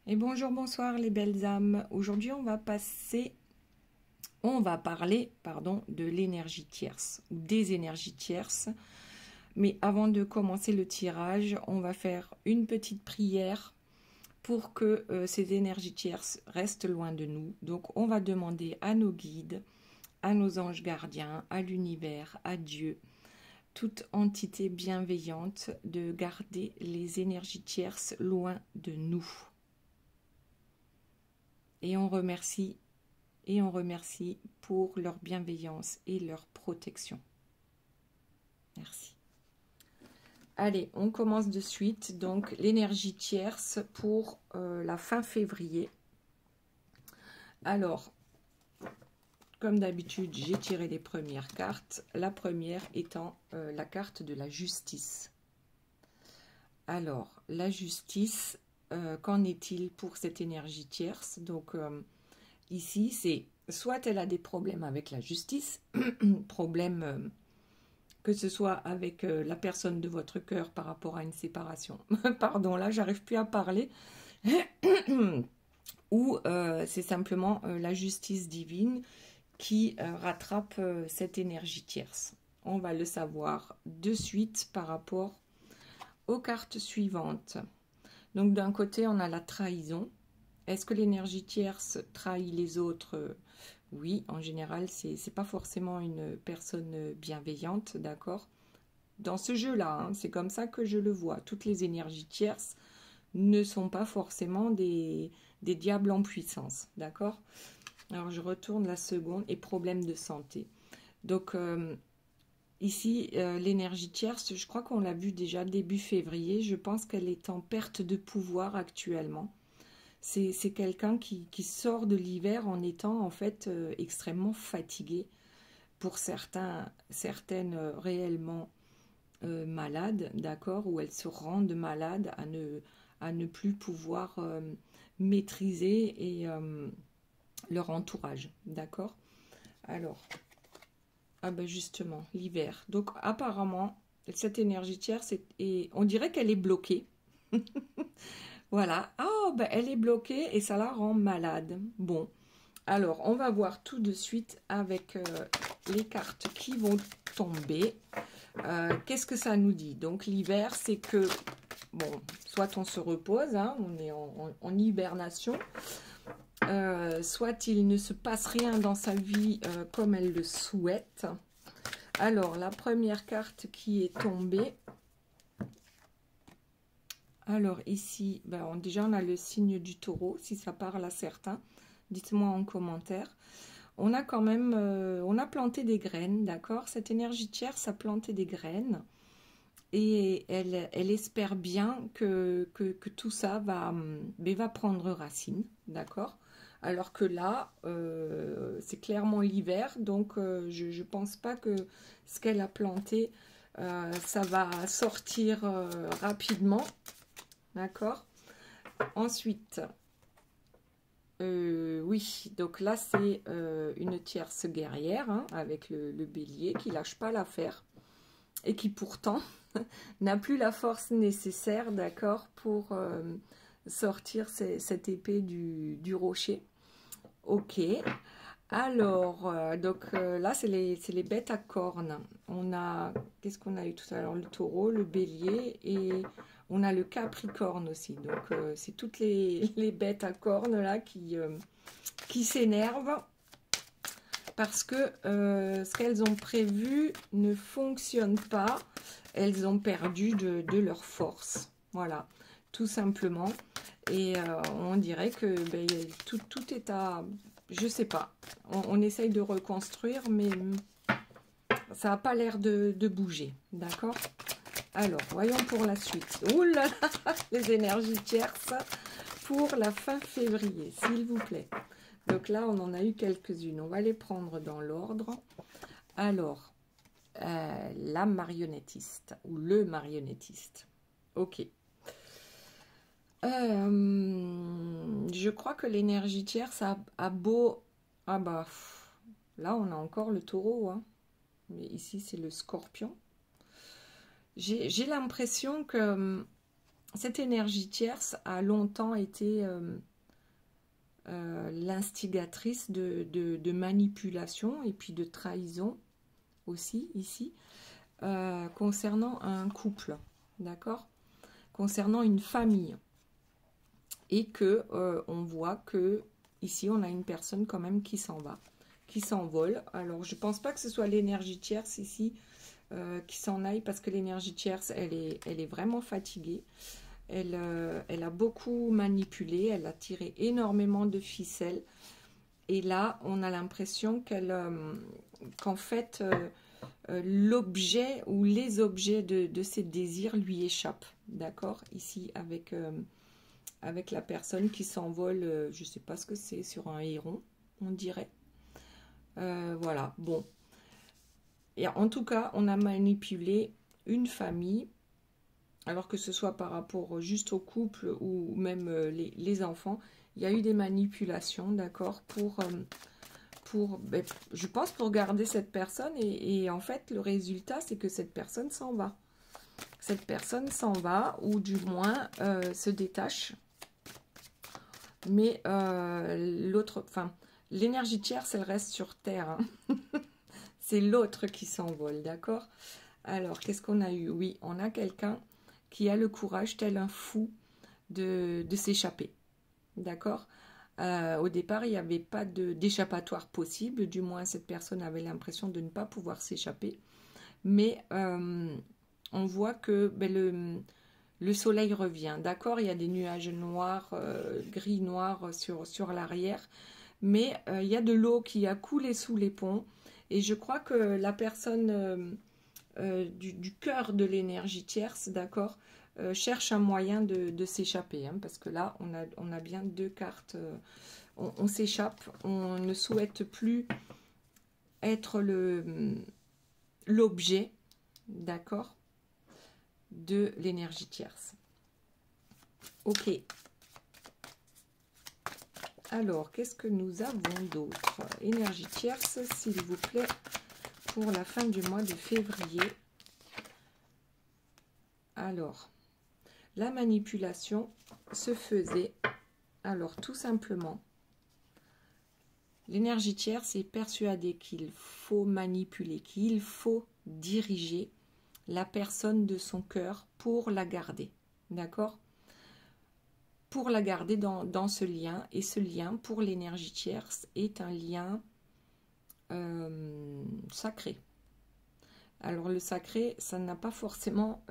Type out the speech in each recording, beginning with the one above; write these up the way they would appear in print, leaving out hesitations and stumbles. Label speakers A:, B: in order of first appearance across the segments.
A: Et bonjour, bonsoir les belles âmes. Aujourd'hui, on va parler, de l'énergie tierce ou des énergies tierces. Mais avant de commencer le tirage, on va faire une petite prière pour que ces énergies tierces restent loin de nous. Donc, on va demander à nos guides, à nos anges gardiens, à l'univers, à Dieu, toute entité bienveillante, de garder les énergies tierces loin de nous. Et on remercie pour leur bienveillance et leur protection. Merci. Allez, on commence de suite. Donc, l'énergie tierce pour la fin février. Alors, comme d'habitude, j'ai tiré les premières cartes. La première étant la carte de la justice. Alors, la justice, qu'en est-il pour cette énergie tierce? Donc, ici, c'est soit elle a des problèmes avec la justice, problème que ce soit avec la personne de votre cœur par rapport à une séparation. Pardon, là, j'arrive plus à parler. Ou c'est simplement la justice divine qui rattrape cette énergie tierce. On va le savoir de suite par rapport aux cartes suivantes. Donc, d'un côté, on a la trahison. Est-ce que l'énergie tierce trahit les autres? Oui, en général, c'est pas forcément une personne bienveillante, d'accord? Dans ce jeu-là, hein, c'est comme ça que je le vois. Toutes les énergies tierces ne sont pas forcément des diables en puissance, d'accord? Alors, je retourne la seconde, et problème de santé. Donc, ici, l'énergie tierce, je crois qu'on l'a vu déjà début février, je pense qu'elle est en perte de pouvoir actuellement. C'est quelqu'un qui sort de l'hiver en étant en fait extrêmement fatigué. Pour certaines réellement malades, d'accord, où elles se rendent malades à ne plus pouvoir maîtriser et, leur entourage, d'accord. Alors, ah ben justement, l'hiver. Donc apparemment, cette énergie tierce, on dirait qu'elle est bloquée. Voilà. Ah, ben, elle est bloquée et ça la rend malade. Bon. Alors, on va voir tout de suite avec les cartes qui vont tomber. Qu'est-ce que ça nous dit? Donc, l'hiver, c'est que, bon, soit on se repose, hein, on est en hibernation, soit il ne se passe rien dans sa vie comme elle le souhaite. Alors, la première carte qui est tombée, alors ici, déjà on a le signe du taureau, si ça parle à certains, dites-moi en commentaire. On a quand même, on a planté des graines, d'accord? Cette énergie tierce a planté des graines et elle espère bien que tout ça va prendre racine, d'accord? Alors que là, c'est clairement l'hiver, donc je ne pense pas que ce qu'elle a planté, ça va sortir rapidement. D'accord. Ensuite, oui, donc là, c'est une tierce guerrière, hein, avec le bélier qui lâche pas l'affaire et qui pourtant n'a plus la force nécessaire, d'accord, pour sortir cette épée du rocher. Ok. Alors, donc là, c'est les bêtes à cornes. On a, qu'est-ce qu'on a eu tout à l'heure? Le taureau, le bélier et on a le capricorne aussi. Donc, c'est toutes les bêtes à cornes là qui s'énervent parce que ce qu'elles ont prévu ne fonctionne pas. Elles ont perdu de leur force. Voilà, tout simplement. Et on dirait que tout est à... Je sais pas. On essaye de reconstruire, mais ça n'a pas l'air de bouger. D'accord? Alors, voyons pour la suite. Ouh là là, les énergies tierces pour la fin février, s'il vous plaît. Donc là, on en a eu quelques-unes. On va les prendre dans l'ordre. Alors, la marionnettiste ou le marionnettiste. Ok. Je crois que l'énergie tierce a beau... Ah bah, là on a encore le taureau, hein. Mais ici c'est le scorpion. J'ai l'impression que, cette énergie tierce a longtemps été l'instigatrice de manipulation et puis de trahison aussi ici, concernant un couple, d'accord, concernant une famille. Et que on voit que ici on a une personne quand même qui s'en va, qui s'envole. Alors je pense pas que ce soit l'énergie tierce ici qui s'en aille, parce que l'énergie tierce elle est vraiment fatiguée. Elle a beaucoup manipulé, elle a tiré énormément de ficelles. Et là, on a l'impression qu'en fait, l'objet ou les objets de ses désirs lui échappent. D'accord? Ici, avec la personne qui s'envole, je ne sais pas ce que c'est, sur un héron, on dirait. Voilà, bon. Et en tout cas, on a manipulé une famille, alors que ce soit par rapport juste au couple ou même les enfants, il y a eu des manipulations, d'accord, je pense pour garder cette personne, et en fait, le résultat, c'est que cette personne s'en va. Cette personne s'en va, ou du moins se détache. Mais l'énergie tierce, elle reste sur Terre, hein. C'est l'autre qui s'envole, d'accord? Alors, qu'est-ce qu'on a eu? Oui, on a quelqu'un qui a le courage, tel un fou, de s'échapper. D'accord? Au départ, il n'y avait pas d'échappatoire possible. Du moins, cette personne avait l'impression de ne pas pouvoir s'échapper. Mais on voit que le soleil revient. D'accord? Il y a des nuages noirs, gris noirs sur l'arrière. Mais il y a de l'eau qui a coulé sous les ponts. Et je crois que la personne du cœur de l'énergie tierce, d'accord, cherche un moyen de s'échapper, hein, parce que là, on a bien deux cartes. On s'échappe, on ne souhaite plus être l'objet, d'accord, de l'énergie tierce. Ok. Alors, qu'est-ce que nous avons d'autre? Énergie tierce, s'il vous plaît, pour la fin du mois de février. Alors, la manipulation se faisait, alors tout simplement, l'énergie tierce est persuadée qu'il faut manipuler, qu'il faut diriger la personne de son cœur pour la garder, d'accord? Pour la garder dans ce lien, et ce lien pour l'énergie tierce est un lien sacré. Alors le sacré, ça n'a pas forcément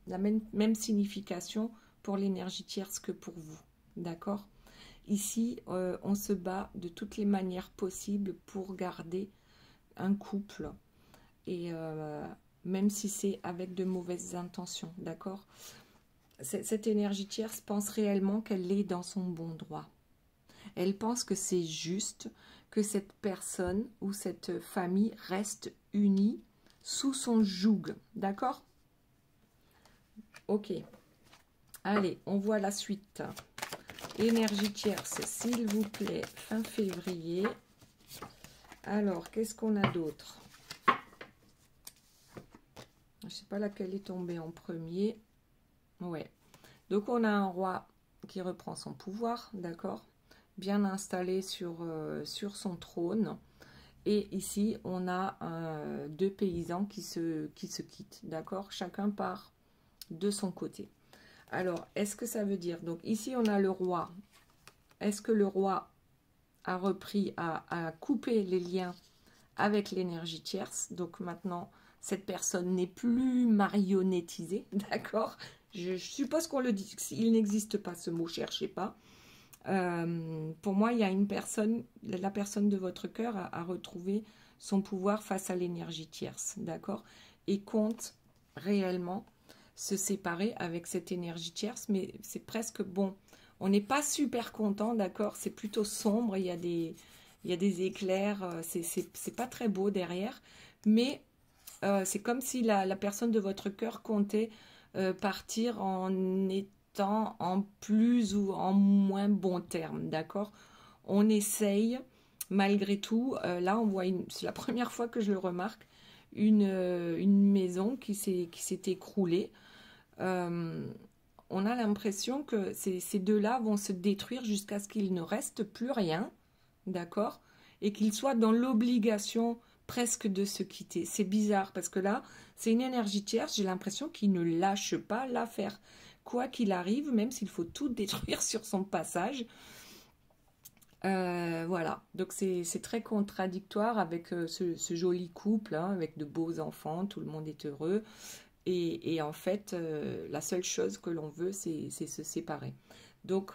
A: la même signification pour l'énergie tierce que pour vous, d'accord? Ici, on se bat de toutes les manières possibles pour garder un couple, et même si c'est avec de mauvaises intentions, d'accord? Cette énergie tierce pense réellement qu'elle est dans son bon droit. Elle pense que c'est juste que cette personne ou cette famille reste unie sous son joug, d'accord? Ok. Allez, on voit la suite. Énergie tierce, s'il vous plaît, fin février. Alors, qu'est-ce qu'on a d'autre? Je ne sais pas laquelle est tombée en premier. Ouais. Donc, on a un roi qui reprend son pouvoir, d'accord? Bien installé sur son trône. Et ici, on a deux paysans qui se quittent, d'accord? Chacun part de son côté. Alors, est-ce que ça veut dire... Donc, ici, on a le roi. Est-ce que le roi a repris, a coupé les liens avec l'énergie tierce? Donc, maintenant, cette personne n'est plus marionnettisée, d'accord? Je suppose qu'on le dit. Il n'existe pas ce mot, cherchez pas. Pour moi, il y a une personne, la personne de votre cœur a retrouvé son pouvoir face à l'énergie tierce, d'accord? Et compte réellement se séparer avec cette énergie tierce, mais c'est presque bon. On n'est pas super content, d'accord? C'est plutôt sombre, il y a des éclairs, c'est pas très beau derrière, mais c'est comme si la personne de votre cœur comptait partir en étant en plus ou en moins bon terme, d'accord? On essaye, malgré tout, là on voit, c'est la première fois que je le remarque, une maison qui s'est écroulée. on a l'impression que ces deux-là vont se détruire jusqu'à ce qu'il ne reste plus rien, d'accord? Et qu'ils soient dans l'obligation presque de se quitter. C'est bizarre parce que là, c'est une énergie tierce, j'ai l'impression qu'il ne lâche pas l'affaire. Quoi qu'il arrive, même s'il faut tout détruire sur son passage. Voilà, donc c'est très contradictoire avec ce joli couple, hein, avec de beaux enfants, tout le monde est heureux. Et en fait, la seule chose que l'on veut, c'est se séparer. Donc,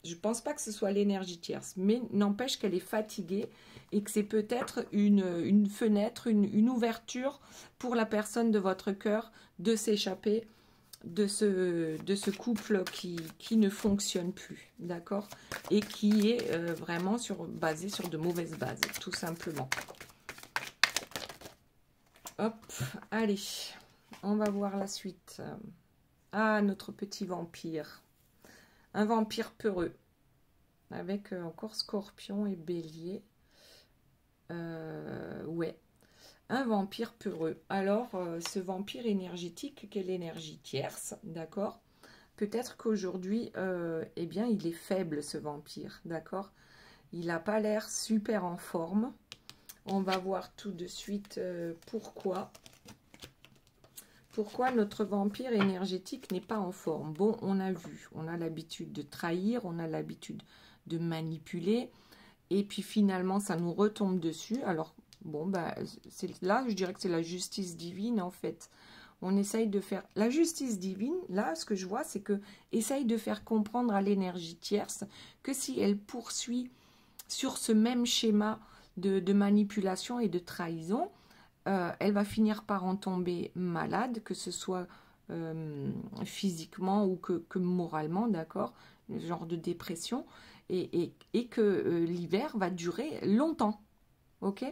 A: je ne pense pas que ce soit l'énergie tierce, mais n'empêche qu'elle est fatiguée et que c'est peut-être une fenêtre, une ouverture pour la personne de votre cœur de s'échapper de ce couple qui ne fonctionne plus, d'accord? Et qui est vraiment basé sur de mauvaises bases, tout simplement. Hop, allez, on va voir la suite. Ah, notre petit vampire. Un vampire peureux. Avec encore Scorpion et Bélier. Ouais. Un vampire peureux. Alors, ce vampire énergétique, quelle énergie tierce, d'accord? Peut-être qu'aujourd'hui, eh bien, il est faible, ce vampire, d'accord? Il n'a pas l'air super en forme. On va voir tout de suite pourquoi. Pourquoi notre vampire énergétique n'est pas en forme? Bon, on a vu, on a l'habitude de trahir, on a l'habitude de manipuler, et puis finalement, ça nous retombe dessus. Alors, bon, bah, là, je dirais que c'est la justice divine, en fait. On essaye de faire... La justice divine, là, ce que je vois, c'est que essaye de faire comprendre à l'énergie tierce que si elle poursuit sur ce même schéma de manipulation et de trahison, elle va finir par en tomber malade, que ce soit physiquement ou que moralement, d'accord, genre de dépression, et que l'hiver va durer longtemps, ok,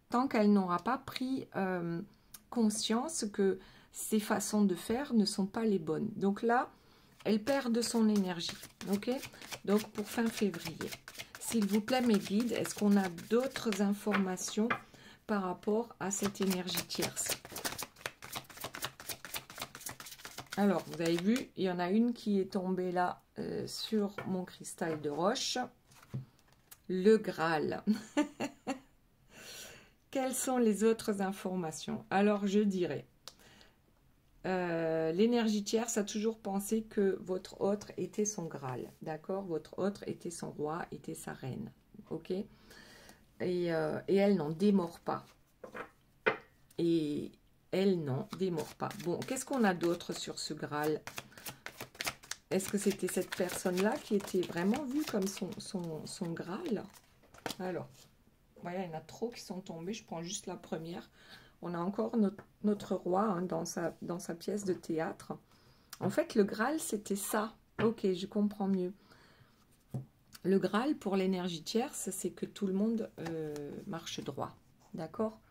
A: tant qu'elle n'aura pas pris conscience que ces façons de faire ne sont pas les bonnes. Donc là, elle perd de son énergie, ok. Donc pour fin février, s'il vous plaît mes guides, est-ce qu'on a d'autres informations par rapport à cette énergie tierce? Alors, vous avez vu, il y en a une qui est tombée là sur mon cristal de roche. Le Graal. Quelles sont les autres informations? Alors, je dirais, l'énergie tierce a toujours pensé que votre autre était son Graal. D'accord? Votre autre était son roi, était sa reine. Ok? Et elle n'en démord pas. Et elle n'en démord pas. Bon, qu'est-ce qu'on a d'autre sur ce Graal? Est-ce que c'était cette personne-là qui était vraiment vue comme son Graal? Alors, voilà, il y en a trop qui sont tombés. Je prends juste la première. On a encore notre roi hein, dans sa pièce de théâtre. En fait, le Graal, c'était ça. Ok, je comprends mieux. Le Graal, pour l'énergie tierce, c'est que tout le monde marche droit. D'accord?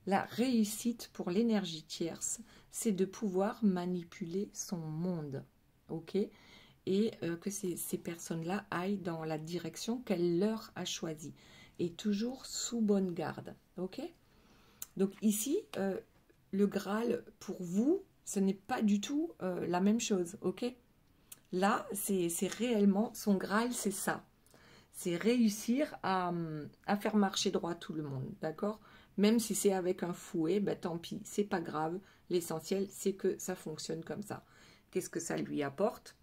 A: La réussite pour l'énergie tierce, c'est de pouvoir manipuler son monde. Ok? Et que ces personnes-là aillent dans la direction qu'elle leur a choisie. Et toujours sous bonne garde. Ok? Donc ici, le Graal, pour vous, ce n'est pas du tout la même chose. Ok? Là, c'est réellement, son Graal, c'est ça. C'est réussir à faire marcher droit tout le monde, d'accord? Même si c'est avec un fouet, ben tant pis, c'est pas grave. L'essentiel, c'est que ça fonctionne comme ça. Qu'est-ce que ça lui apporte?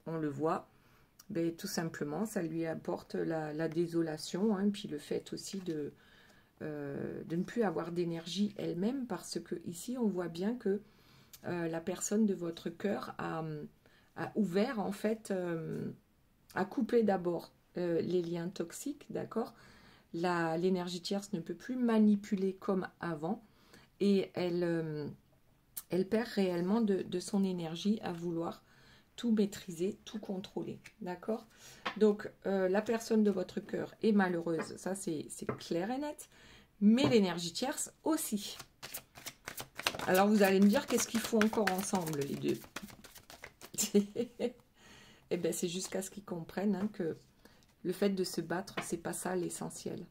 A: On le voit. Ben, tout simplement, ça lui apporte la désolation, hein, puis le fait aussi de ne plus avoir d'énergie elle-même, parce que ici, on voit bien que la personne de votre cœur a ouvert, en fait, a coupé d'abord les liens toxiques, d'accord? L'énergie tierce ne peut plus manipuler comme avant et elle perd réellement de son énergie à vouloir tout maîtriser, tout contrôler, d'accord? Donc, la personne de votre cœur est malheureuse, ça c'est clair et net, mais l'énergie tierce aussi. Alors, vous allez me dire, qu'est-ce qu'ils font encore ensemble, les deux? Eh bien, c'est jusqu'à ce qu'ils comprennent hein, que le fait de se battre, c'est pas ça l'essentiel.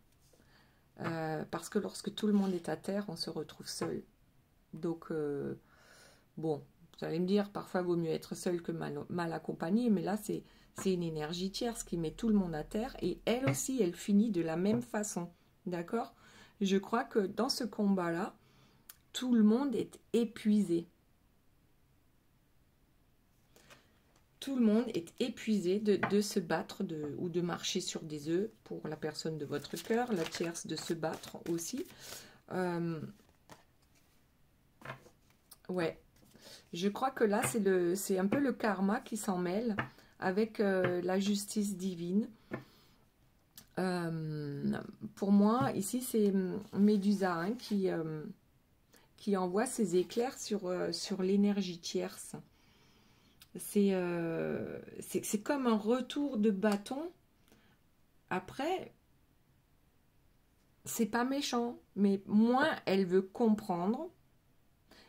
A: Parce que lorsque tout le monde est à terre, on se retrouve seul. Donc, bon, Vous allez me dire, parfois, il vaut mieux être seul que mal accompagné, mais là, c'est une énergie tierce qui met tout le monde à terre, et elle aussi, elle finit de la même façon, d'accord? Je crois que dans ce combat-là, tout le monde est épuisé. Tout le monde est épuisé de se battre ou de marcher sur des œufs pour la personne de votre cœur, la tierce de se battre aussi. Ouais, je crois que là, c'est un peu le karma qui s'en mêle avec la justice divine. Pour moi, ici, c'est Médusa hein, qui envoie ses éclairs sur l'énergie tierce. C'est comme un retour de bâton. Après, c'est pas méchant, mais moins elle veut comprendre,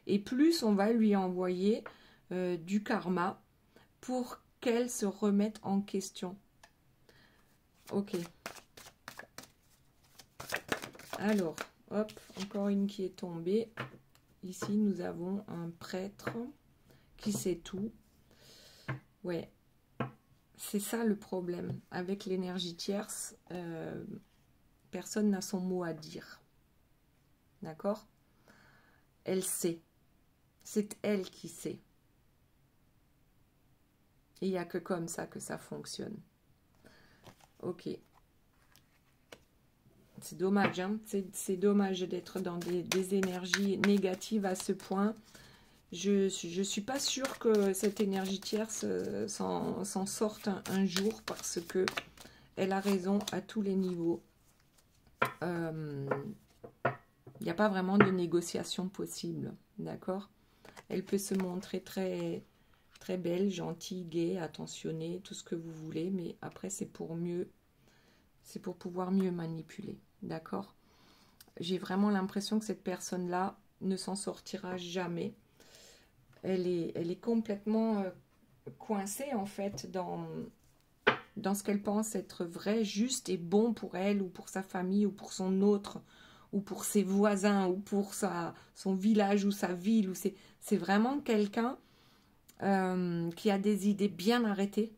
A: et plus on va lui envoyer du karma pour qu'elle se remette en question. Ok. Alors, hop, encore une qui est tombée. Ici, nous avons un prêtre qui sait tout. Ouais, c'est ça le problème. Avec l'énergie tierce, personne n'a son mot à dire. D'accord? Elle sait. C'est elle qui sait. Et il n'y a que comme ça que ça fonctionne. Ok. C'est dommage, hein? C'est dommage d'être dans des énergies négatives à ce point. Je suis pas sûre que cette énergie tierce s'en sorte un jour parce que elle a raison à tous les niveaux. Il n'y a pas vraiment de négociation possible, d'accord? Elle peut se montrer très, très belle, gentille, gaie, attentionnée, tout ce que vous voulez, mais après c'est pour pouvoir mieux manipuler, d'accord? J'ai vraiment l'impression que cette personne-là ne s'en sortira jamais. Elle est complètement coincée en fait dans ce qu'elle pense être vrai, juste et bon pour elle ou pour sa famille ou pour son autre ou pour ses voisins ou pour son village ou sa ville. C'est vraiment quelqu'un qui a des idées bien arrêtées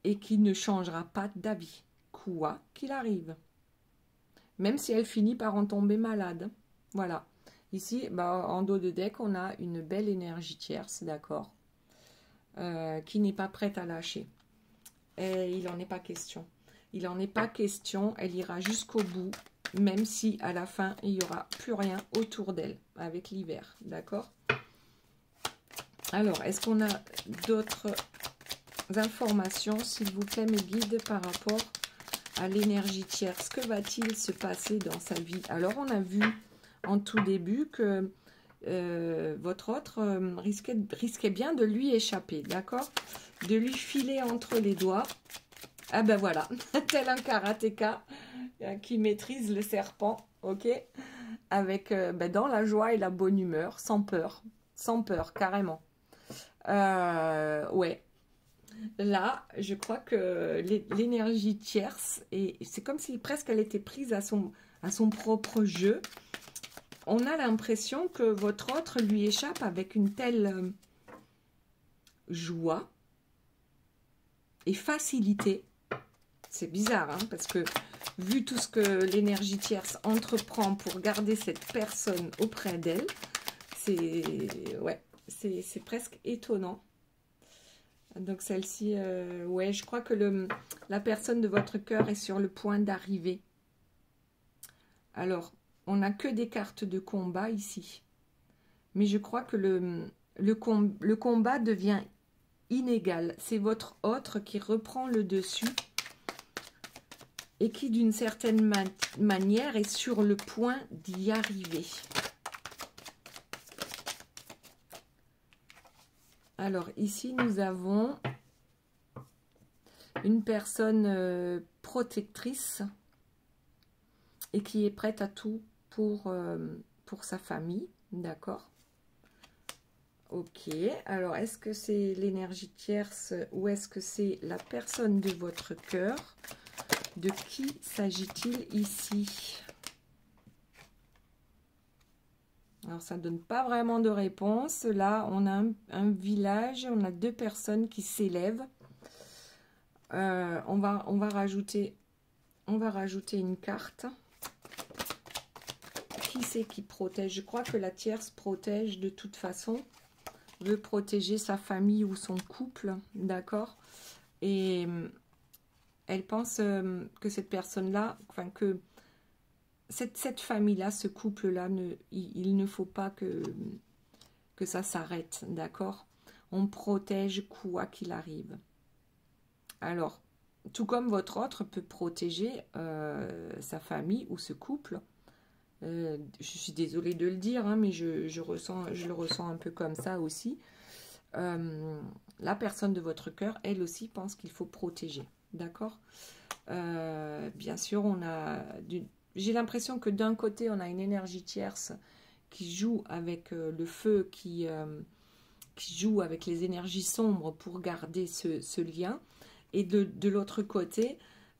A: et qui ne changera pas d'avis, quoi qu'il arrive. Même si elle finit par en tomber malade. Voilà. Ici, en dos de deck, on a une belle énergie tierce, d'accord, qui n'est pas prête à lâcher. Et il n'en est pas question. Il n'en est pas question, elle ira jusqu'au bout, même si à la fin, il n'y aura plus rien autour d'elle, avec l'hiver, d'accord? Alors, est-ce qu'on a d'autres informations, s'il vous plaît, mes guides, par rapport à l'énergie tierce? Que va-t-il se passer dans sa vie? Alors, on a vu en tout début que votre autre risquait bien de lui échapper, d'accord? De lui filer entre les doigts. Ah ben voilà, tel un karatéka qui maîtrise le serpent, ok? Avec dans la joie et la bonne humeur, sans peur, carrément. Ouais. Là, je crois que l'énergie tierce, et c'est comme si presque elle était prise à son propre jeu. On a l'impression que votre autre lui échappe avec une telle joie et facilité. C'est bizarre, hein, parce que vu tout ce que l'énergie tierce entreprend pour garder cette personne auprès d'elle, c'est presque étonnant. Donc celle-ci, ouais, je crois que la personne de votre cœur est sur le point d'arriver. Alors, on n'a que des cartes de combat ici. Mais je crois que le combat devient inégal. C'est votre autre qui reprend le dessus et qui, d'une certaine manière, est sur le point d'y arriver. Alors, ici, nous avons une personne protectrice et qui est prête à tout pour sa famille, d'accord? Ok, alors est-ce que c'est l'énergie tierce ou est-ce que c'est la personne de votre cœur? De qui s'agit-il ici? Alors, ça ne donne pas vraiment de réponse. Là, on a un village, on a 2 personnes qui s'élèvent. On va rajouter une carte. Qui c'est qui protège? Je crois que la tierce protège de toute façon. Veut protéger sa famille ou son couple, d'accord? Et elle pense que cette personne-là, enfin que cette famille-là, ce couple-là, il ne faut pas que ça s'arrête, d'accord? On protège quoi qu'il arrive. Alors, tout comme votre autre peut protéger sa famille ou ce couple, je suis désolée de le dire, hein, mais je le ressens un peu comme ça aussi. La personne de votre cœur, elle aussi, pense qu'il faut protéger, d'accord? Bien sûr, j'ai l'impression que d'un côté, on a une énergie tierce qui joue avec le feu, qui joue avec les énergies sombres pour garder ce lien. Et de l'autre côté,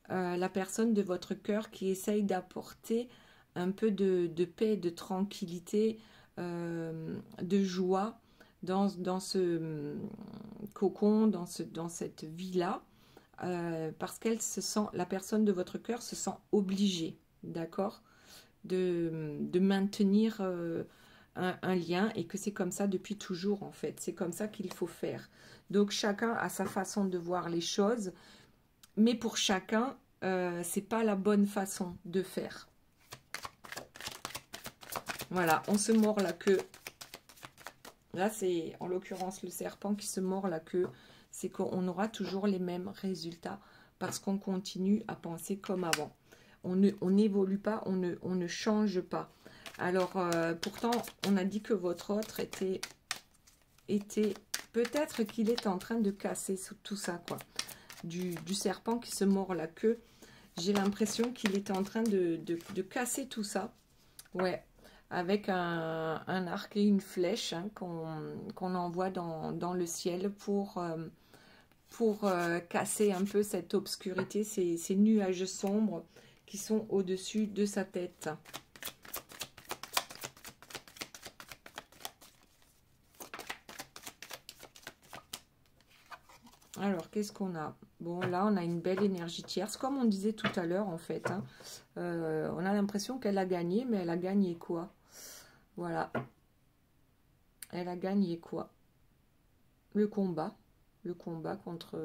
A: la personne de votre cœur qui essaye d'apporter un peu de paix, de tranquillité, de joie dans ce cocon, dans cette vie-là, parce la personne de votre cœur se sent obligée, d'accord, de maintenir un lien, et que c'est comme ça depuis toujours, en fait. C'est comme ça qu'il faut faire. Donc, chacun a sa façon de voir les choses, mais pour chacun, c'est pas la bonne façon de faire. Voilà, on se mord la queue. Là, c'est en l'occurrence le serpent qui se mord la queue. C'est qu'on aura toujours les mêmes résultats parce qu'on continue à penser comme avant. On n'évolue pas, on ne change pas. Alors, pourtant, on a dit que votre autre était peut-être qu'il est en train de casser tout ça, quoi. Du serpent qui se mord la queue. J'ai l'impression qu'il est en train de casser tout ça. Ouais. Avec un arc et une flèche, hein, qu'on envoie dans le ciel pour casser un peu cette obscurité, ces nuages sombres qui sont au-dessus de sa tête. Alors, qu'est-ce qu'on a? Bon, là, on a une belle énergie tierce, comme on disait tout à l'heure, en fait. Hein. On a l'impression qu'elle a gagné, mais elle a gagné quoi? Voilà. Elle a gagné quoi? Le combat. Le combat contre...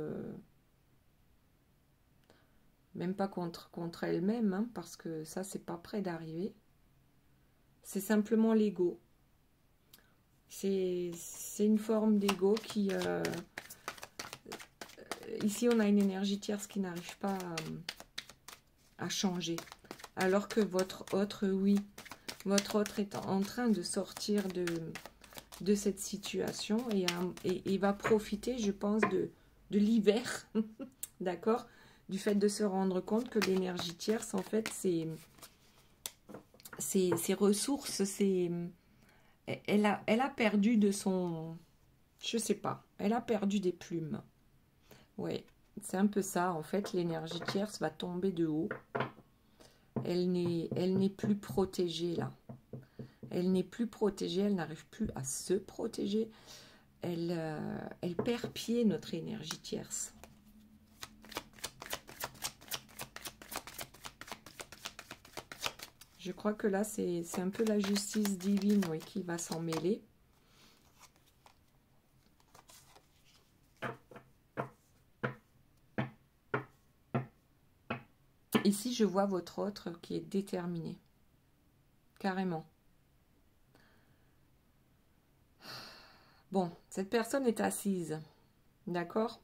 A: même pas contre elle-même, hein, parce que ça, c'est pas près d'arriver. C'est simplement l'ego. C'est une forme d'ego qui... ici, on a une énergie tierce qui n'arrive pas à changer. Alors que votre autre, oui... Votre autre est en train de sortir de cette situation et va profiter, je pense, de l'hiver, d'accord? Du fait de se rendre compte que l'énergie tierce, en fait, ses ressources, elle a perdu de son... Je sais pas, elle a perdu des plumes. Ouais, c'est un peu ça, en fait, l'énergie tierce va tomber de haut. Elle n'est plus protégée, là. Elle n'est plus protégée, elle n'arrive plus à se protéger. Elle perd pied, notre énergie tierce. Je crois que là, c'est un peu la justice divine, oui, qui va s'en mêler. Ici, je vois votre autre qui est déterminé. Carrément. Bon, cette personne est assise. D'accord?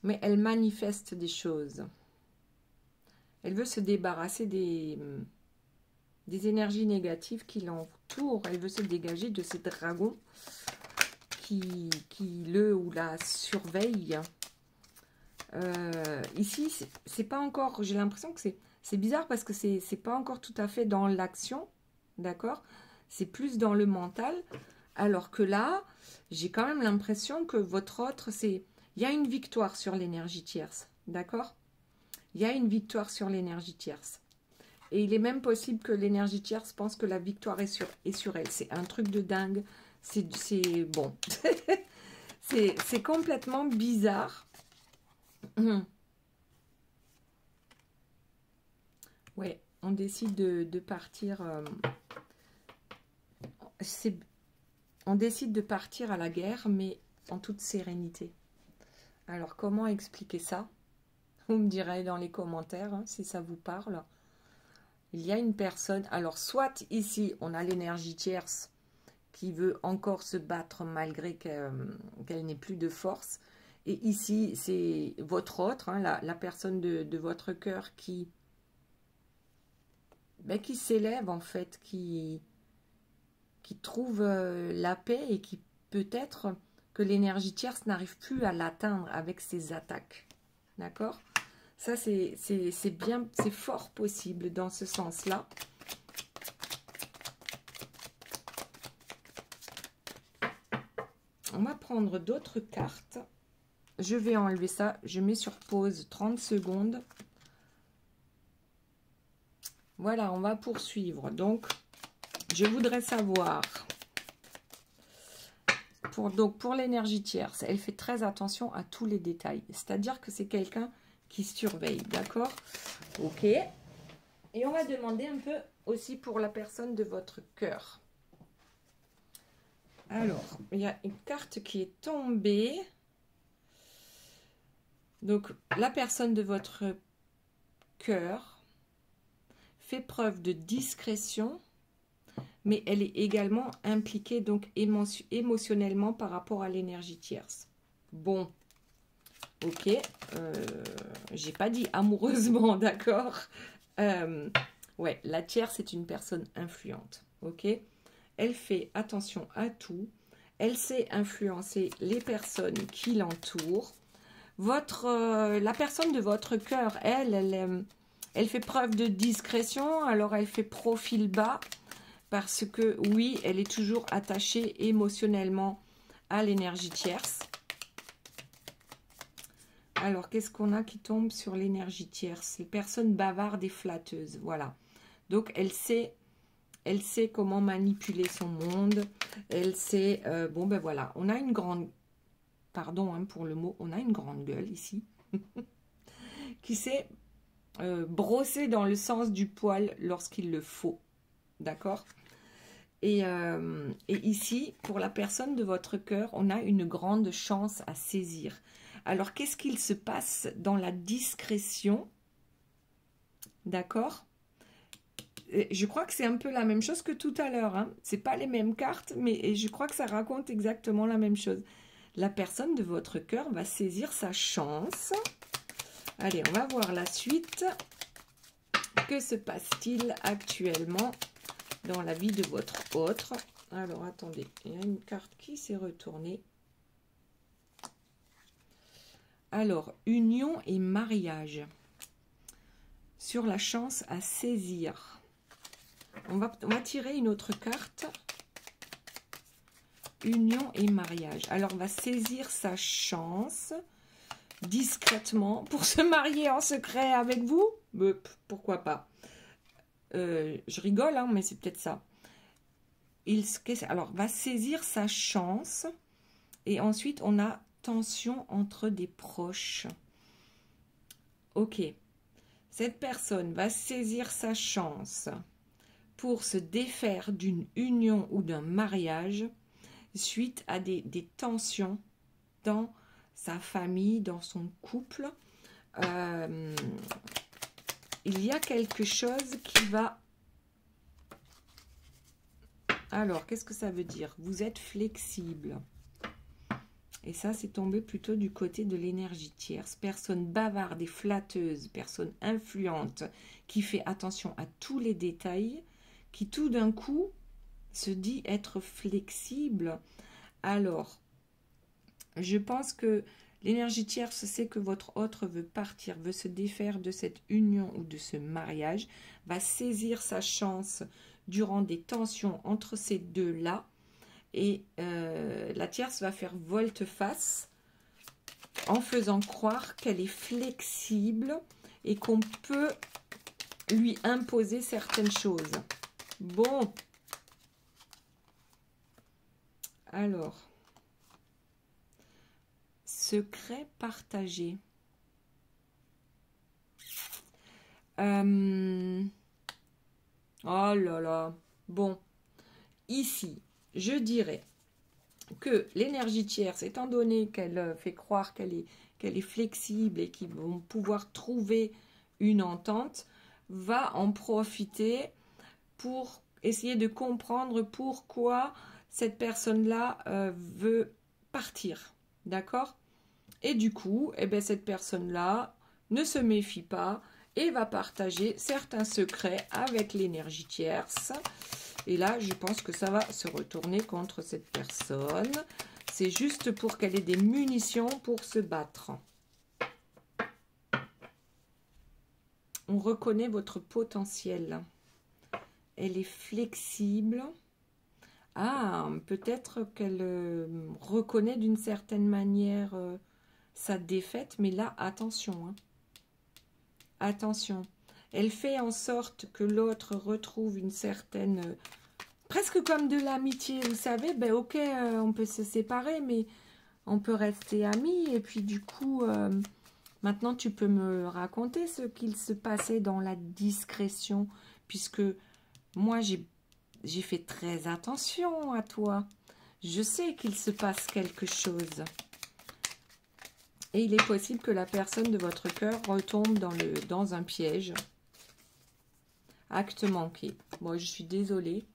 A: Mais elle manifeste des choses. Elle veut se débarrasser des énergies négatives qui l'entourent. Elle veut se dégager de ces dragons qui le ou la surveillent. Ici, c'est pas encore... J'ai l'impression que c'est bizarre parce que c'est pas encore tout à fait dans l'action. D'accord? C'est plus dans le mental. Alors que là, j'ai quand même l'impression que votre autre, il y a une victoire sur l'énergie tierce. D'accord? Il y a une victoire sur l'énergie tierce. Et il est même possible que l'énergie tierce pense que la victoire est sur elle. C'est un truc de dingue. C'est bon. C'est complètement bizarre. Ouais, on décide de partir. On décide de partir à la guerre, mais en toute sérénité. Alors, comment expliquer ça? Vous me direz dans les commentaires, hein, si ça vous parle. Il y a une personne, alors soit ici, on a l'énergie tierce qui veut encore se battre malgré qu'elle n'ait plus de force. Et ici, c'est votre autre, hein, la personne de votre cœur qui s'élève en fait, qui trouve la paix et qui peut-être que l'énergie tierce n'arrive plus à l'atteindre avec ses attaques. D'accord? Ça, c'est bien, c'est fort possible dans ce sens-là. On va prendre d'autres cartes. Je vais enlever ça. Je mets sur pause 30 secondes. Voilà, on va poursuivre. Donc, je voudrais savoir, pour l'énergie tierce, elle fait très attention à tous les détails. C'est-à-dire que c'est quelqu'un qui surveille, d'accord? Ok. Et on va demander un peu aussi pour la personne de votre cœur. Alors, il y a une carte qui est tombée. Donc, la personne de votre cœur fait preuve de discrétion, mais elle est également impliquée donc émotionnellement par rapport à l'énergie tierce. Bon, ok, j'ai pas dit amoureusement, d'accord. Ouais, la tierce est une personne influente, ok. Elle fait attention à tout, elle sait influencer les personnes qui l'entourent. La personne de votre cœur, elle fait preuve de discrétion, alors elle fait profil bas, parce que oui, elle est toujours attachée émotionnellement à l'énergie tierce. Alors, qu'est-ce qu'on a qui tombe sur l'énergie tierce? Les personnes bavardes et flatteuses, voilà. Donc, elle sait comment manipuler son monde. Elle sait... bon, ben voilà, on a une grande... Pardon hein, pour le mot, on a une grande gueule ici. qui sait brosser dans le sens du poil lorsqu'il le faut. D'accord? Et ici, pour la personne de votre cœur, on a une grande chance à saisir. Alors, qu'est-ce qu'il se passe dans la discrétion? D'accord? Je crois que c'est un peu la même chose que tout à l'heure. Hein. Ce n'est pas les mêmes cartes, mais je crois que ça raconte exactement la même chose. La personne de votre cœur va saisir sa chance. Allez, on va voir la suite. Que se passe-t-il actuellement dans la vie de votre autre? Alors, attendez, il y a une carte qui s'est retournée. Alors, union et mariage. Sur la chance à saisir. On va tirer une autre carte. Union et mariage. Alors, on va saisir sa chance discrètement pour se marier en secret avec vous. Pourquoi pas? Je rigole, hein, mais c'est peut-être ça. Alors, va saisir sa chance. Et ensuite, on a tension entre des proches. Ok. Cette personne va saisir sa chance pour se défaire d'une union ou d'un mariage suite à des tensions dans sa famille, dans son couple. Il y a quelque chose qui va... Alors, qu'est-ce que ça veut dire? Vous êtes flexible. Et ça, c'est tombé plutôt du côté de l'énergie tierce. Personne bavarde et flatteuse, personne influente, qui fait attention à tous les détails, qui tout d'un coup se dit être flexible. Alors, je pense que l'énergie tierce sait que votre autre veut partir, veut se défaire de cette union ou de ce mariage, va saisir sa chance durant des tensions entre ces deux-là. Et la tierce va faire volte-face en faisant croire qu'elle est flexible et qu'on peut lui imposer certaines choses. Bon. Alors. Secret partagé. Oh là là. Bon. Ici, je dirais que l'énergie tierce, étant donné qu'elle fait croire qu'elle est flexible et qu'ils vont pouvoir trouver une entente, va en profiter pour essayer de comprendre pourquoi cette personne-là veut partir. D'accord? Et du coup, eh bien, cette personne-là ne se méfie pas et va partager certains secrets avec l'énergie tierce. Et là, je pense que ça va se retourner contre cette personne. C'est juste pour qu'elle ait des munitions pour se battre. On reconnaît votre potentiel. Elle est flexible. Ah, peut-être qu'elle reconnaît d'une certaine manière sa défaite. Mais là, attention. Hein. Attention. Elle fait en sorte que l'autre retrouve une certaine... presque comme de l'amitié, vous savez. Ben ok, on peut se séparer, mais on peut rester amis. Et puis du coup, maintenant tu peux me raconter ce qu'il se passait dans la discrétion. Puisque moi, j'ai fait très attention à toi. Je sais qu'il se passe quelque chose. Et il est possible que la personne de votre cœur retombe dans un piège. Acte manqué. Moi, je suis désolée.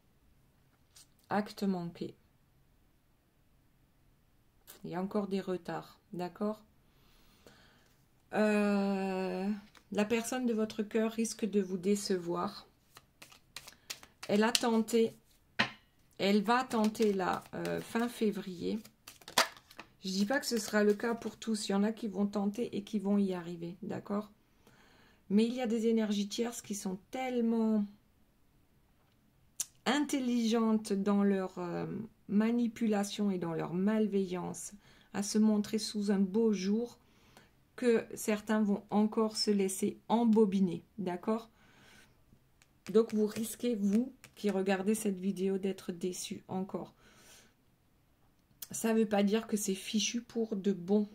A: Acte manqué. Il y a encore des retards. D'accord? La personne de votre cœur risque de vous décevoir. Elle a tenté. Elle va tenter là, fin février. Je ne dis pas que ce sera le cas pour tous. Il y en a qui vont tenter et qui vont y arriver. D'accord? Mais il y a des énergies tierces qui sont tellement intelligentes dans leur manipulation et dans leur malveillance à se montrer sous un beau jour que certains vont encore se laisser embobiner. D'accord? Donc vous risquez, vous qui regardez cette vidéo, d'être déçus encore. Ça ne veut pas dire que c'est fichu pour de bon.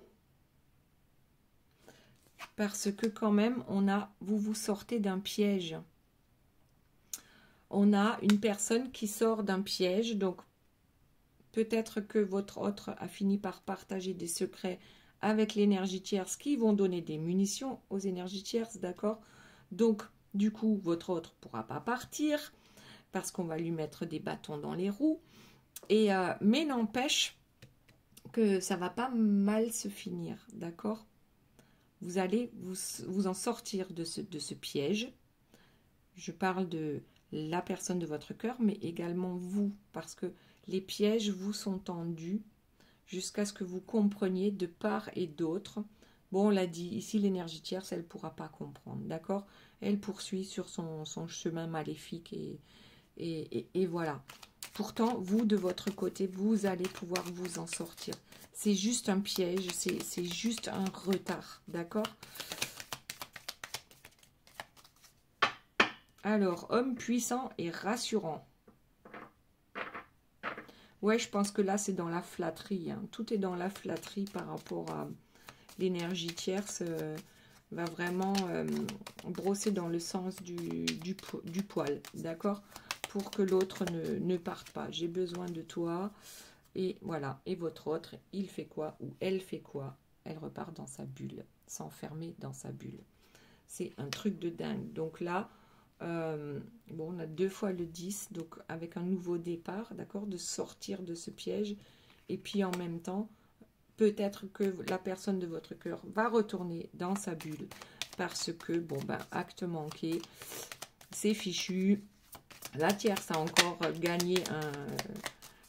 A: Parce que quand même, vous sortez d'un piège. On a une personne qui sort d'un piège. Donc, peut-être que votre autre a fini par partager des secrets avec l'énergie tierce qui vont donner des munitions aux énergies tierces, d'accord? Donc, du coup, votre autre ne pourra pas partir parce qu'on va lui mettre des bâtons dans les roues. Mais n'empêche que ça ne va pas mal se finir, d'accord? Vous allez vous en sortir de ce piège. Je parle de la personne de votre cœur, mais également vous, parce que les pièges vous sont tendus jusqu'à ce que vous compreniez de part et d'autre. Bon, on l'a dit, ici l'énergie tierce, elle ne pourra pas comprendre, d'accord? Elle poursuit sur son chemin maléfique et voilà. Pourtant, vous, de votre côté, vous allez pouvoir vous en sortir. C'est juste un piège, c'est juste un retard, d'accord? Alors, homme puissant et rassurant. Ouais, je pense que là, c'est dans la flatterie. Hein. Tout est dans la flatterie par rapport à l'énergie tierce. Va vraiment brosser dans le sens du poil, d'accord? Pour que l'autre ne parte pas. J'ai besoin de toi. Et voilà. Et votre autre, il fait quoi? Ou elle fait quoi? Elle repart dans sa bulle. S'enfermer dans sa bulle. C'est un truc de dingue. Donc là, bon, on a 2 fois le 10. Donc avec un nouveau départ, d'accord? De sortir de ce piège. Et puis en même temps, peut-être que la personne de votre cœur va retourner dans sa bulle. Parce que, bon, ben, acte manqué. C'est fichu. La tierce a encore gagné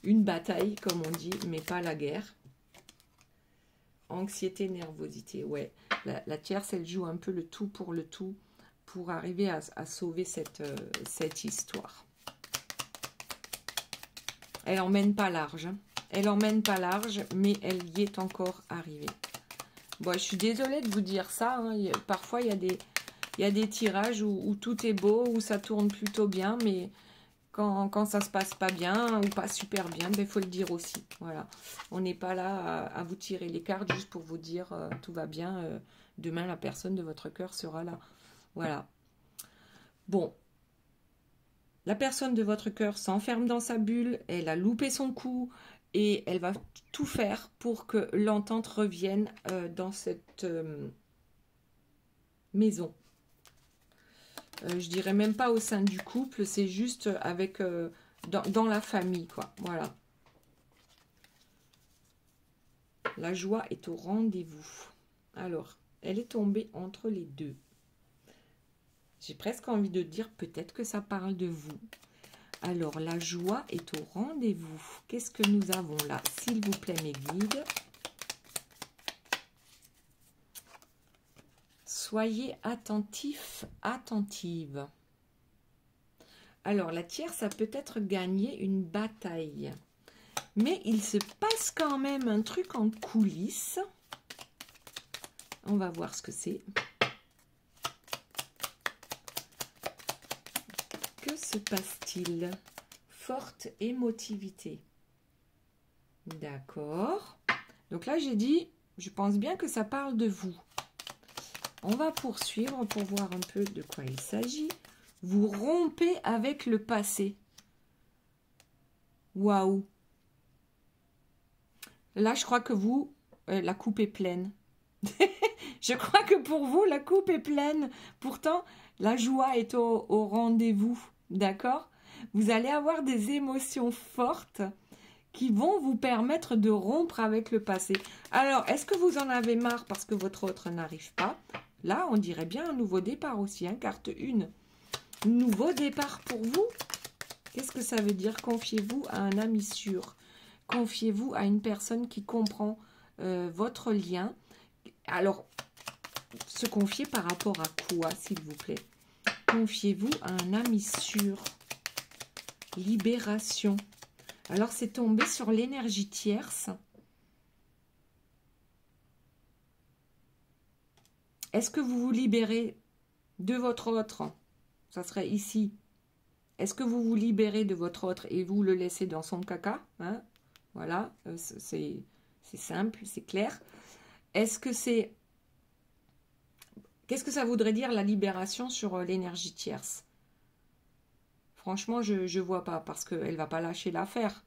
A: une bataille, comme on dit, mais pas la guerre. Anxiété, nervosité, ouais. La tierce, elle joue un peu le tout pour arriver à sauver cette histoire. Elle n'emmène pas large. Hein. Elle n'emmène pas large, mais elle y est encore arrivée. Bon, je suis désolée de vous dire ça. Hein. Parfois, il y a Il y a des tirages où tout est beau, où ça tourne plutôt bien, mais quand ça se passe pas bien ou pas super bien, il faut le dire aussi. Voilà. On n'est pas là à vous tirer les cartes juste pour vous dire tout va bien. Demain, la personne de votre cœur sera là. Voilà. Bon. La personne de votre cœur s'enferme dans sa bulle, elle a loupé son coup et elle va tout faire pour que l'entente revienne dans cette maison. Je dirais même pas au sein du couple, c'est juste avec dans la famille, quoi. Voilà. La joie est au rendez-vous. Alors, elle est tombée entre les deux. J'ai presque envie de dire peut-être que ça parle de vous. Alors, la joie est au rendez-vous. Qu'est-ce que nous avons là? S'il vous plaît, mes guides. Soyez attentifs, attentives. Alors, la tierce a peut-être gagné une bataille. Mais il se passe quand même un truc en coulisses. On va voir ce que c'est. Que se passe-t-il? Forte émotivité. D'accord. Donc là, j'ai dit, je pense bien que ça parle de vous. On va poursuivre pour voir un peu de quoi il s'agit. Vous rompez avec le passé. Waouh. Là, je crois que vous, la coupe est pleine. Je crois que pour vous, la coupe est pleine. Pourtant, la joie est au rendez-vous. D'accord? Vous allez avoir des émotions fortes qui vont vous permettre de rompre avec le passé. Alors, est-ce que vous en avez marre parce que votre autre n'arrive pas? Là, on dirait bien un nouveau départ aussi, hein, carte 1. Nouveau départ pour vous? Qu'est-ce que ça veut dire? Confiez-vous à un ami sûr. Confiez-vous à une personne qui comprend votre lien. Alors, se confier par rapport à quoi, s'il vous plaît? Confiez-vous à un ami sûr. Libération. Alors, c'est tombé sur l'énergie tierce. Est-ce que vous vous libérez de votre autre? Ça serait ici. Est-ce que vous vous libérez de votre autre et vous le laissez dans son caca, hein? Voilà, c'est simple, c'est clair. Est-ce que c'est... Qu'est-ce que ça voudrait dire la libération sur l'énergie tierce? Franchement, je ne vois pas parce qu'elle ne va pas lâcher l'affaire.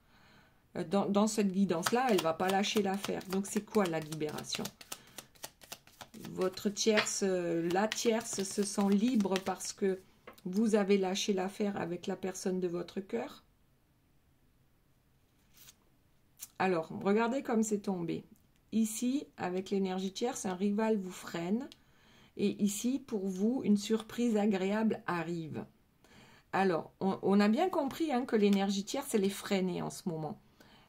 A: Dans cette guidance-là, elle ne va pas lâcher l'affaire. Donc, c'est quoi la libération? Votre tierce, la tierce se sent libre parce que vous avez lâché l'affaire avec la personne de votre cœur. Alors, regardez comme c'est tombé. Ici, avec l'énergie tierce, un rival vous freine. Et ici, pour vous, une surprise agréable arrive. Alors, on a bien compris hein, que l'énergie tierce, elle est freinée en ce moment.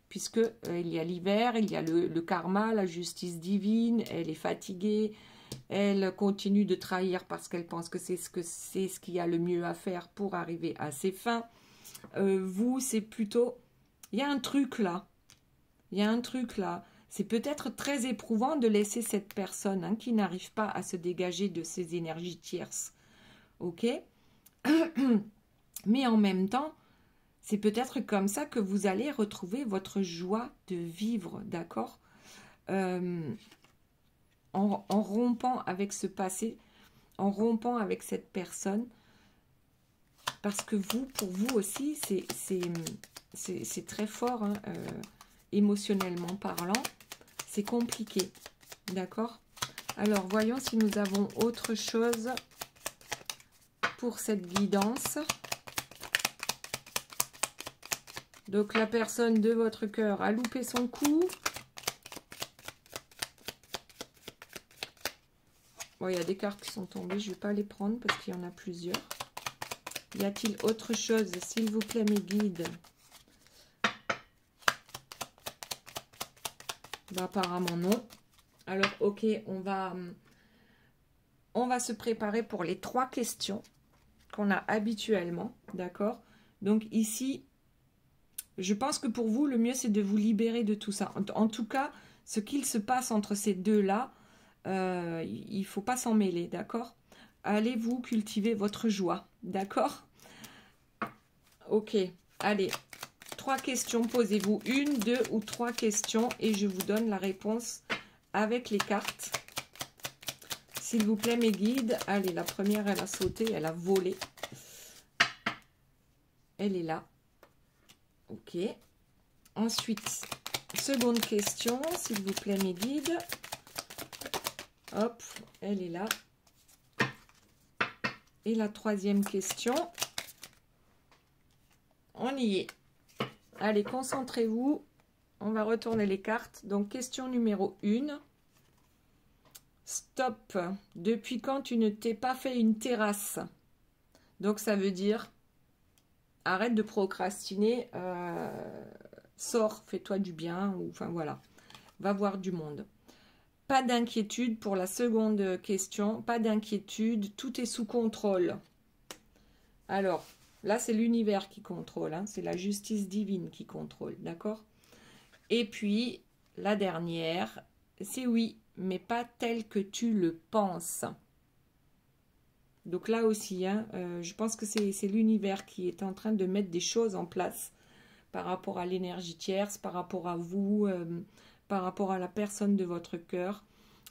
A: Puisque il y a l'hiver, il y a le karma, la justice divine, elle est fatiguée. Elle continue de trahir parce qu'elle pense que c'est ce qu'il y a le mieux à faire pour arriver à ses fins. Vous, c'est plutôt... Il y a un truc là. Il y a un truc là. C'est peut-être très éprouvant de laisser cette personne hein, qui n'arrive pas à se dégager de ses énergies tierces. Ok? Mais en même temps, c'est peut-être comme ça que vous allez retrouver votre joie de vivre, d'accord? En rompant avec ce passé, en rompant avec cette personne, parce que vous, pour vous aussi, c'est très fort, hein, émotionnellement parlant, c'est compliqué, d'accord? Alors, voyons si nous avons autre chose pour cette guidance. Donc, la personne de votre cœur a loupé son coup. Bon, il y a des cartes qui sont tombées, je ne vais pas les prendre parce qu'il y en a plusieurs. Y a-t-il autre chose, s'il vous plaît, mes guides? Bah, apparemment non. Alors, ok, on va se préparer pour les 3 questions qu'on a habituellement, d'accord? Donc ici, je pense que pour vous, le mieux, c'est de vous libérer de tout ça. En tout cas, ce qu'il se passe entre ces deux-là, il ne faut pas s'en mêler, d'accord? allez-vous cultiver votre joie, d'accord? Ok, allez, 3 questions, posez-vous 1, 2 ou 3 questions et je vous donne la réponse avec les cartes. S'il vous plaît, mes guides. Allez, la première, elle a sauté, elle a volé. Elle est là. Ok. Ensuite, seconde question, s'il vous plaît, mes guides. Hop, elle est là. Et la troisième question. On y est. Allez, concentrez-vous. On va retourner les cartes. Donc, question numéro 1. Stop. Depuis quand tu ne t'es pas fait une terrasse? Donc, ça veut dire, arrête de procrastiner. Sors, fais-toi du bien. Ou, enfin, voilà. Va voir du monde. Pas d'inquiétude pour la seconde question. Pas d'inquiétude. Tout est sous contrôle. Alors, là, c'est l'univers qui contrôle. Hein, c'est la justice divine qui contrôle. D'accord? Et puis, la dernière, c'est oui, mais pas tel que tu le penses. Donc là aussi, hein, je pense que c'est l'univers qui est en train de mettre des choses en place par rapport à l'énergie tierce, par rapport à vous, par rapport à la personne de votre cœur.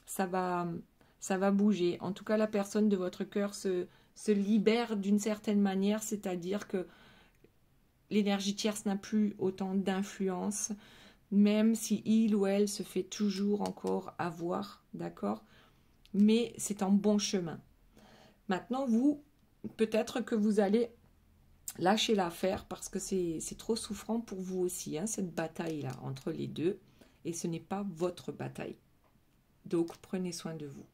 A: Ça va bouger. En tout cas, la personne de votre cœur se libère d'une certaine manière, c'est-à-dire que l'énergie tierce n'a plus autant d'influence, même si il ou elle se fait toujours encore avoir, d'accord? Mais c'est en bon chemin. Maintenant, vous, peut-être que vous allez lâcher l'affaire parce que c'est trop souffrant pour vous aussi, hein, cette bataille-là entre les deux. Et ce n'est pas votre bataille. Donc, prenez soin de vous.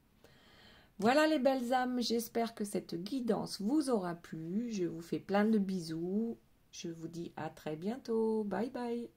A: Voilà les belles âmes, j'espère que cette guidance vous aura plu. Je vous fais plein de bisous. Je vous dis à très bientôt. Bye bye.